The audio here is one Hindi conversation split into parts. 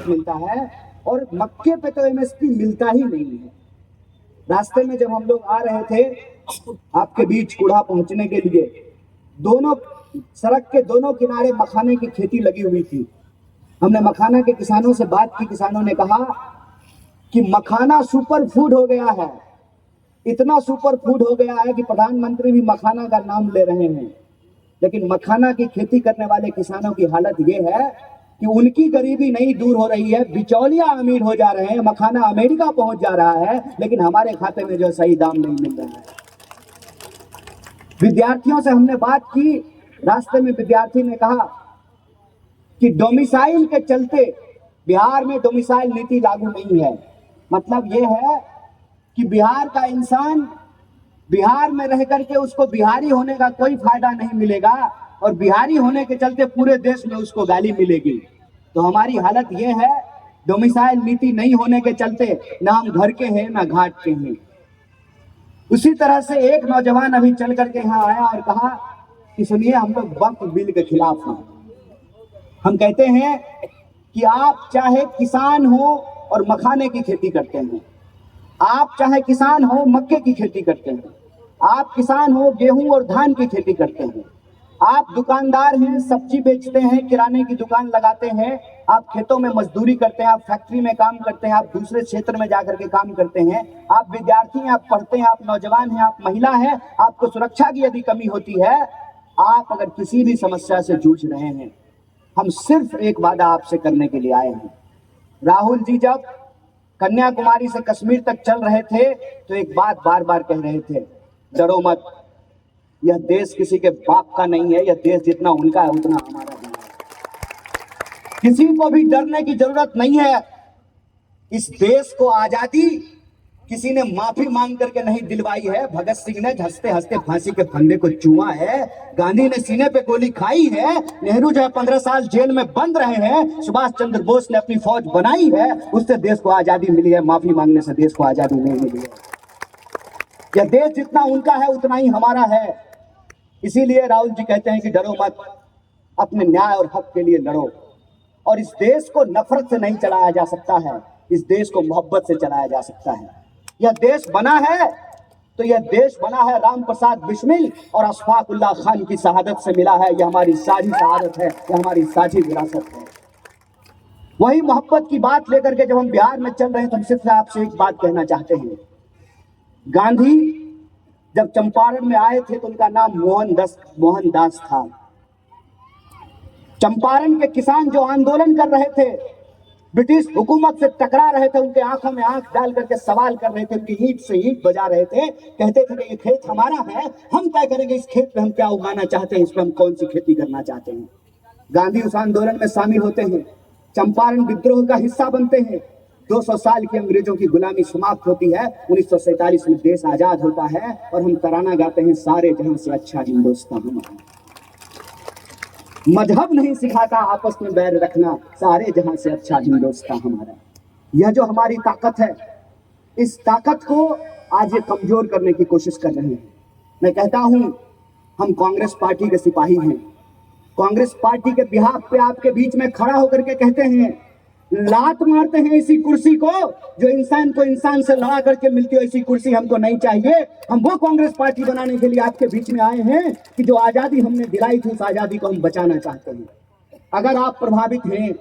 मिलता है और मक्के पे तो एमएसपी मिलता ही नहीं है। रास्ते में जब हम लोग आ रहे थे आपके बीच कूड़ा पहुंचने के लिए, दोनों सड़क के दोनों किनारे मखाने की खेती लगी हुई थी। हमने मखाना के किसानों से बात की। किसानों ने कहा कि मखाना सुपर फूड हो गया है, इतना सुपर फूड हो गया है कि प्रधानमंत्री भी मखाना का नाम ले रहे हैं। लेकिन मखाना की खेती करने वाले किसानों की हालत यह है कि उनकी गरीबी नहीं दूर हो रही है, बिचौलिया अमीर हो जा रहे हैं, मखाना अमेरिका पहुंच जा रहा है, लेकिन हमारे खाते में जो सही दाम नहीं मिल रहा है। विद्यार्थियों से हमने बात की। रास्ते में विद्यार्थी ने कहा कि डोमिसाइल के चलते बिहार में डोमिसाइल नीति लागू नहीं है। मतलब यह है कि बिहार का इंसान बिहार में रह करके उसको बिहारी होने का कोई फायदा नहीं मिलेगा और बिहारी होने के चलते पूरे देश में उसको गाली मिलेगी। तो हमारी हालत यह है, डोमिसाइल नीति नहीं होने के चलते ना हम घर के हैं ना घाट के हैं। उसी तरह से एक नौजवान अभी चल करके यहाँ आया और कहा कि सुनिए, हम लोग वक्फ बिल के खिलाफ हैं। हम कहते हैं कि आप चाहे किसान हो और मखाने की खेती करते हैं, आप चाहे किसान हो मक्के की खेती करते हैं, आप किसान हो गेहूं और धान की खेती करते हैं, आप दुकानदार हैं, सब्जी बेचते हैं, किराने की दुकान लगाते हैं, आप खेतों में मजदूरी करते हैं, आप फैक्ट्री में काम करते हैं, आप दूसरे क्षेत्र में जाकर के काम करते हैं, आप विद्यार्थी हैं, आप पढ़ते हैं, आप नौजवान हैं, आप महिला हैं, आपको सुरक्षा की यदि कमी होती है, आप अगर किसी भी समस्या से जूझ रहे हैं, हम सिर्फ एक वादा आपसे करने के लिए आए हैं। राहुल जी जब कन्याकुमारी से कश्मीर तक चल रहे थे तो एक बात बार बार कह रहे थे, डरो मत, यह देश किसी के बाप का नहीं है, यह देश जितना उनका है उतना हमारा भी है। किसी को भी डरने की जरूरत नहीं है। इस देश को आजादी किसी ने माफी मांग करके नहीं दिलवाई है। भगत सिंह ने हंसते हंसते फांसी के फंदे को चूमा है, गांधी ने सीने पे गोली खाई है, नेहरू जो है 15 साल जेल में बंद रहे हैं, सुभाष चंद्र बोस ने अपनी फौज बनाई है, उससे देश को आजादी मिली है। माफी मांगने से देश को आजादी नहीं मिली है। यह देश जितना उनका है उतना ही हमारा है। इसीलिए राहुल जी कहते हैं कि डरो मत, अपने न्याय और हक के लिए लड़ो। और इस देश को नफरत से नहीं चलाया जा सकता है, इस देश को मोहब्बत से चलाया जा सकता है। यह देश बना है तो यह देश बना है राम प्रसाद बिस्मिल और अशफाक उल्लाह खान की शहादत से मिला है। यह हमारी साझी शहादत है, यह हमारी साझी विरासत है। वही मोहब्बत की बात लेकर के जब हम बिहार में चल रहे हैं तो हम सिर्फ आपसे एक बात कहना चाहते हैं। गांधी जब चंपारण में आए थे तो उनका नाम मोहनदास था। चंपारण के किसान जो आंदोलन कर रहे थे, ब्रिटिश हुकूमत से टकरा रहे थे, उनके आंखों में आंख डाल करके सवाल कर रहे थे, उनकी ईंट से ईंट बजा रहे थे, कहते थे कि ये खेत हमारा है, हम तय करेंगे इस खेत पे हम क्या उगाना चाहते हैं, इस पे हम कौन सी खेती करना चाहते हैं। गांधी उस आंदोलन में शामिल होते हैं, चंपारण विद्रोह का हिस्सा बनते हैं। 200 साल की अंग्रेजों की गुलामी समाप्त होती है, 1947 में देश आजाद होता है और हम तराना गाते हैं, सारे जहां से अच्छा हिंदुस्तान हमारा। मजहब नहीं सिखाता आपस में बैर रखना, सारे जहां से अच्छा हिंदुस्तान हमारा। यह जो हमारी ताकत है, इस ताकत को आज ये कमजोर करने की कोशिश कर रहे हैं। मैं कहता हूं, हम कांग्रेस पार्टी के सिपाही हैं। कांग्रेस पार्टी के बिहाफ पे आपके बीच में खड़ा होकर के कहते हैं, लात मारते हैं इसी कुर्सी को, जो इंसान को इंसान से लड़ा करके मिलती हो, ऐसी कुर्सी हमको नहीं चाहिए। हम वो कांग्रेस पार्टी बनाने के लिए आपके बीच में आए हैं कि जो आजादी हमने दिलाई थी उस आजादी को हम बचाना चाहते हैं। अगर आप प्रभावित हैं,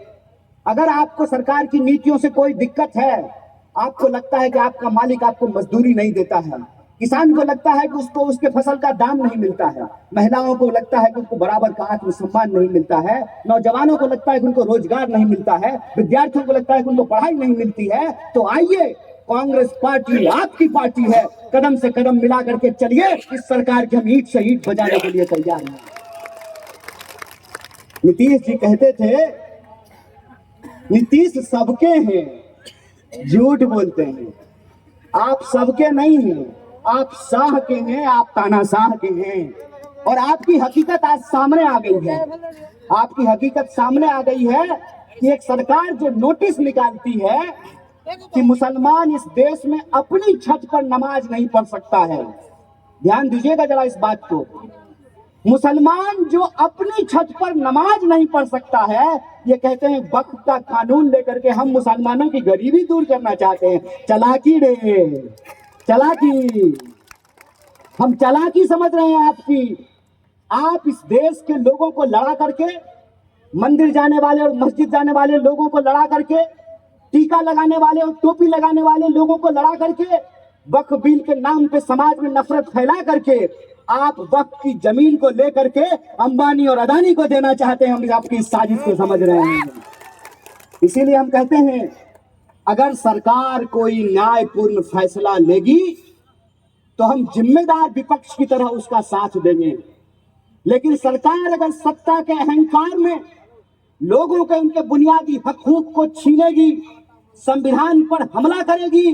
अगर आपको सरकार की नीतियों से कोई दिक्कत है, आपको लगता है कि आपका मालिक आपको मजदूरी नहीं देता है, किसान को लगता है कि उसको उसके फसल का दाम नहीं मिलता है, महिलाओं को लगता है कि उनको बराबर का आत्मसम्मान नहीं मिलता है, नौजवानों को लगता है कि उनको रोजगार नहीं मिलता है, विद्यार्थियों को लगता है कि उनको पढ़ाई नहीं मिलती है, तो आइए, कांग्रेस पार्टी आपकी पार्टी है, कदम से कदम मिला करके चलिए। इस सरकार की हम ईंट से ईंट बजाने के लिए तैयार हैं। नीतीश जी कहते थे, नीतीश सबके हैं, झूठ बोलते हैं, आप सबके नहीं हैं, आप शाह के हैं, आप तानाशाह के हैं। और आपकी हकीकत आज सामने आ गई है, आपकी हकीकत सामने आ गई है कि एक सरकार जो नोटिस निकालती है कि मुसलमान इस देश में अपनी छत पर नमाज नहीं पढ़ सकता है। ध्यान दीजिएगा जरा इस बात को। मुसलमान जो अपनी छत पर नमाज नहीं पढ़ सकता है, ये कहते हैं वक्त का कानून लेकर के हम मुसलमानों की गरीबी दूर करना चाहते हैं। चालाकी रे, चालाकी, हम चालाकी समझ रहे हैं आपकी। आप इस देश के लोगों को लड़ा करके, मंदिर जाने वाले और मस्जिद जाने वाले लोगों को लड़ा करके, टीका लगाने वाले और टोपी लगाने वाले लोगों को लड़ा करके, वक्फ बिल के नाम पे समाज में नफरत फैला करके आप वक्फ की जमीन को लेकर के अंबानी और अदानी को देना चाहते हैं। हम आपकी इस साजिश को समझ रहे हैं। इसीलिए हम कहते हैं, अगर सरकार कोई न्यायपूर्ण फैसला लेगी तो हम जिम्मेदार विपक्ष की तरह उसका साथ देंगे। लेकिन सरकार अगर सत्ता के अहंकार में लोगों के उनके बुनियादी हकूक को छीनेगी, संविधान पर हमला करेगी,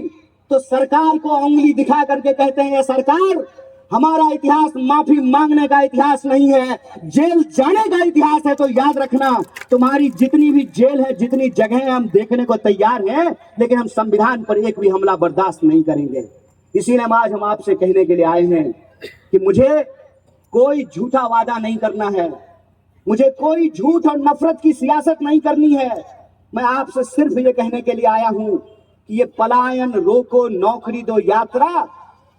तो सरकार को उंगली दिखा करके कहते हैं, सरकार हमारा इतिहास माफी मांगने का इतिहास नहीं है, जेल जाने का इतिहास है। तो याद रखना, तुम्हारी जितनी भी जेल है, जितनी जगह है, हम देखने को तैयार हैं, लेकिन हम संविधान पर एक भी हमला बर्दाश्त नहीं करेंगे। इसीलिए आज हम आपसे कहने के लिए आए हैं कि मुझे कोई झूठा वादा नहीं करना है, मुझे कोई झूठ और नफरत की सियासत नहीं करनी है। मैं आपसे सिर्फ ये कहने के लिए आया हूं कि ये पलायन रोको नौकरी दो यात्रा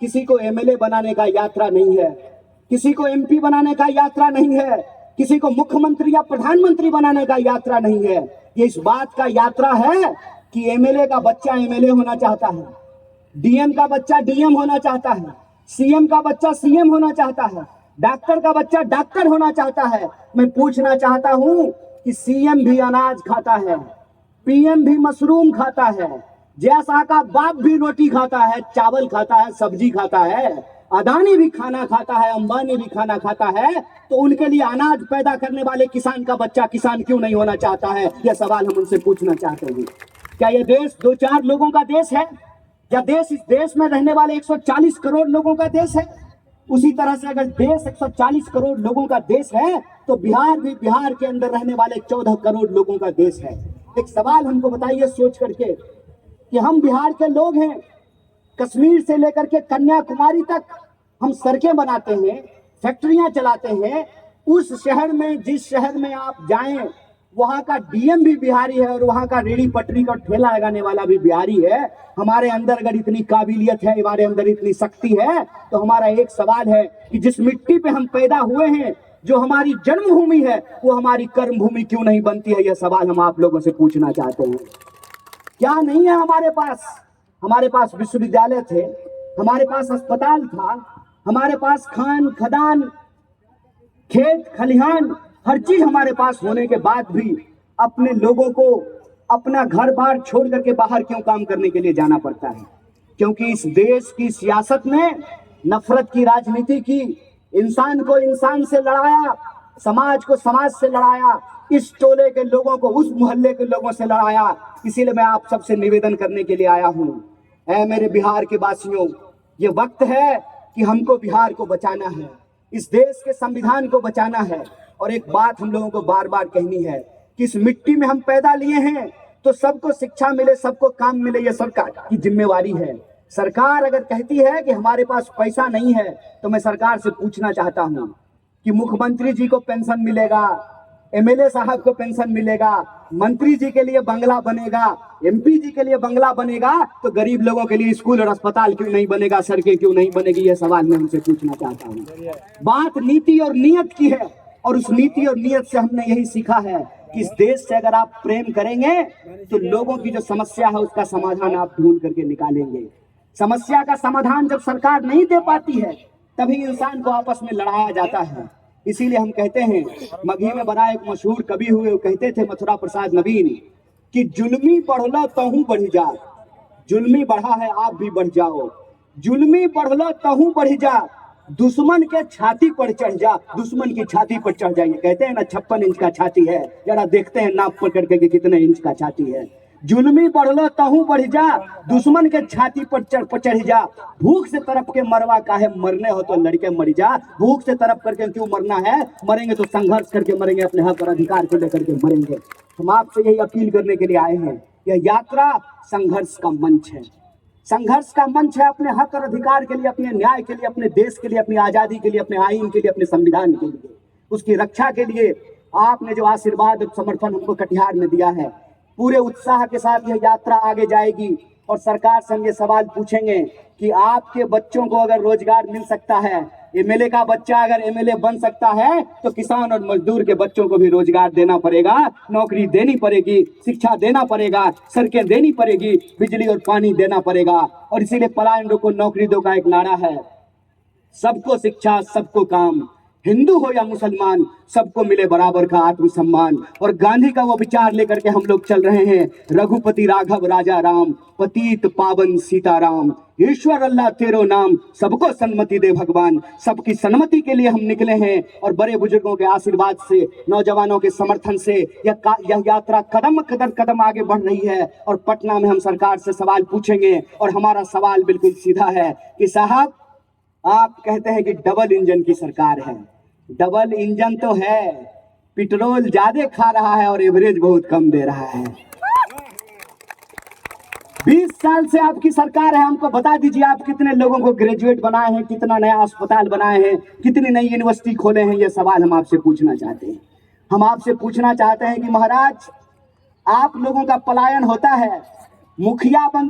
किसी को एमएलए बनाने का यात्रा नहीं है, किसी को एमपी बनाने का यात्रा नहीं है, किसी को मुख्यमंत्री या प्रधानमंत्री बनाने का यात्रा नहीं है। ये इस बात का यात्रा है कि एमएलए का बच्चा एमएलए होना चाहता है, डीएम का बच्चा डीएम होना चाहता है, सीएम का बच्चा सीएम होना चाहता है, डॉक्टर का बच्चा डॉक्टर होना चाहता है। मैं पूछना चाहता हूं कि सीएम भी अनाज खाता है, पीएम भी मशरूम खाता है, जैसा का बाप भी रोटी खाता है, चावल खाता है, सब्जी खाता है, अदानी भी खाना खाता है, अंबानी भी खाना खाता है, तो उनके लिए अनाज पैदा करने वाले किसान का बच्चा किसान क्यों नहीं होना चाहता है? यह सवाल हम उनसे पूछना चाहते हैं। क्या यह देश 2-4 लोगों का देश है? या देश, इस देश में रहने वाले 140 करोड़ लोगों का देश है? उसी तरह से अगर देश 140 करोड़ लोगों का देश है, तो बिहार भी बिहार के अंदर रहने वाले 14 करोड़ लोगों का देश है। एक सवाल हमको बताइए सोच करके कि हम बिहार के लोग हैं, कश्मीर से लेकर के कन्याकुमारी तक हम सड़कें बनाते हैं, फैक्ट्रियां चलाते हैं। उस शहर में, जिस शहर में आप जाएं, वहां का डीएम भी बिहारी है और वहां का रेडी पटरी का ठेला लगाने वाला भी बिहारी है। हमारे अंदर अगर इतनी काबिलियत है, हमारे अंदर इतनी शक्ति है, तो हमारा एक सवाल है कि जिस मिट्टी पे हम पैदा हुए हैं, जो हमारी जन्मभूमि है, वो हमारी कर्म भूमि क्यों नहीं बनती है? यह सवाल हम आप लोगों से पूछना चाहते हैं। क्या नहीं है हमारे पास? हमारे पास विश्वविद्यालय थे, हमारे पास अस्पताल था, हमारे पास खान खदान, खेत खलिहान, हर चीज हमारे पास होने के बाद भी अपने लोगों को अपना घर बार छोड़ करके बाहर क्यों काम करने के लिए जाना पड़ता है? क्योंकि इस देश की सियासत ने नफरत की राजनीति की, इंसान को इंसान से लड़ाया, समाज को समाज से लड़ाया, इस टोले के लोगों को उस मोहल्ले के लोगों से लड़ाया। इसीलिए मैं आप सबसे निवेदन करने के लिए आया हूं, ऐ मेरे बिहार के वासियों, ये वक्त है कि हमको बिहार को बचाना है, इस देश के संविधान को बचाना है। और एक बात हम लोगों को बार बार कहनी है कि इस मिट्टी में हम पैदा लिए हैं, तो सबको शिक्षा मिले, सबको काम मिले, ये सरकार की जिम्मेवारी है। सरकार अगर कहती है कि हमारे पास पैसा नहीं है, तो मैं सरकार से पूछना चाहता हूं कि मुख्यमंत्री जी को पेंशन मिलेगा, एमएलए साहब को पेंशन मिलेगा, मंत्री जी के लिए बंगला बनेगा, एमपी जी के लिए बंगला बनेगा, तो गरीब लोगों के लिए स्कूल और अस्पताल क्यों नहीं बनेगा, सड़कें क्यों नहीं बनेगी? यह सवाल मैं उनसे पूछना चाहता हूँ। बात नीति और नियत की है, और उस नीति और नियत से हमने यही सीखा है कि इस देश से अगर आप प्रेम करेंगे तो लोगों की जो समस्या है उसका समाधान आप ढूंढ करके निकालेंगे। समस्या का समाधान जब सरकार नहीं दे पाती है, तभी इंसान को आपस में लड़ाया जाता है। इसीलिए हम कहते हैं, मगही में बना एक मशहूर कवि हुए, वो कहते थे मथुरा प्रसाद नवीन कि जुल्मी बढ़ला तहू बढ़ जा, जुल्मी बढ़ा है आप भी बढ़ जाओ, जुल्मी बढ़ला तहू बढ़ जा, दुश्मन के छाती पर चढ़ जा, दुश्मन की छाती पर चढ़ जाइए। कहते हैं ना 56 इंच का छाती है, जरा देखते हैं नाप पर करके कि कितने इंच का छाती है। जुल्मी बढ़लो तहू बढ़ जा, दुश्मन के छाती पर चढ़ जा, भूख से तरफ के मरवा काहे, मरने हो तो लड़के मर जा, भूख से तरफ करके क्यों मरना है? मरेंगे तो संघर्ष करके मरेंगे, अपने हक और अधिकार को लेकर के मरेंगे। हम आपसे यही अपील करने के लिए आए हैं। यह यात्रा संघर्ष का मंच है, संघर्ष का मंच है अपने हक और अधिकार के लिए, अपने न्याय के लिए, अपने देश के लिए, अपनी आजादी के लिए, अपने आईन के लिए, अपने संविधान के लिए, उसकी रक्षा के लिए आपने जो आशीर्वाद और समर्थन हमको कटिहार में दिया है, पूरे उत्साह के साथ यह यात्रा आगे जाएगी। और सरकार से हम ये सवाल पूछेंगे कि आपके बच्चों को अगर रोजगार मिल सकता है, एमएलए का बच्चा अगर एमएलए बन सकता है, तो किसान और मजदूर के बच्चों को भी रोजगार देना पड़ेगा, नौकरी देनी पड़ेगी, शिक्षा देना पड़ेगा, सड़कें देनी पड़ेगी, बिजली और पानी देना पड़ेगा। और इसीलिए पलायन रोको नौकरी दो का एक नारा है, सबको शिक्षा सबको काम, हिंदू हो या मुसलमान सबको मिले बराबर का आत्मसम्मान। और गांधी का वो विचार लेकर के हम लोग चल रहे हैं, रघुपति राघव राजा राम, पतित पावन सीताराम, ईश्वर अल्लाह तेरो नाम, सबको सन्मति दे भगवान। सबकी सन्मति के लिए हम निकले हैं और बड़े बुजुर्गों के आशीर्वाद से, नौजवानों के समर्थन से यह यात्रा कदम कदम आगे बढ़ रही है। और पटना में हम सरकार से सवाल पूछेंगे और हमारा सवाल बिल्कुल सीधा है कि साहब, आप कहते हैं कि डबल इंजन की सरकार है, डबल इंजन तो है, पेट्रोल ज्यादा खा रहा है और एवरेज बहुत कम दे रहा है। 20 साल से आपकी सरकार है, हमको बता दीजिए आप कितने लोगों को ग्रेजुएट बनाए हैं, कितना नया अस्पताल बनाए हैं, कितनी नई यूनिवर्सिटी खोले हैं। ये सवाल हम आपसे पूछना चाहते हैं। हम आपसे पूछना चाहते हैं कि महाराज, आप लोगों का पलायन होता है, मुखिया बन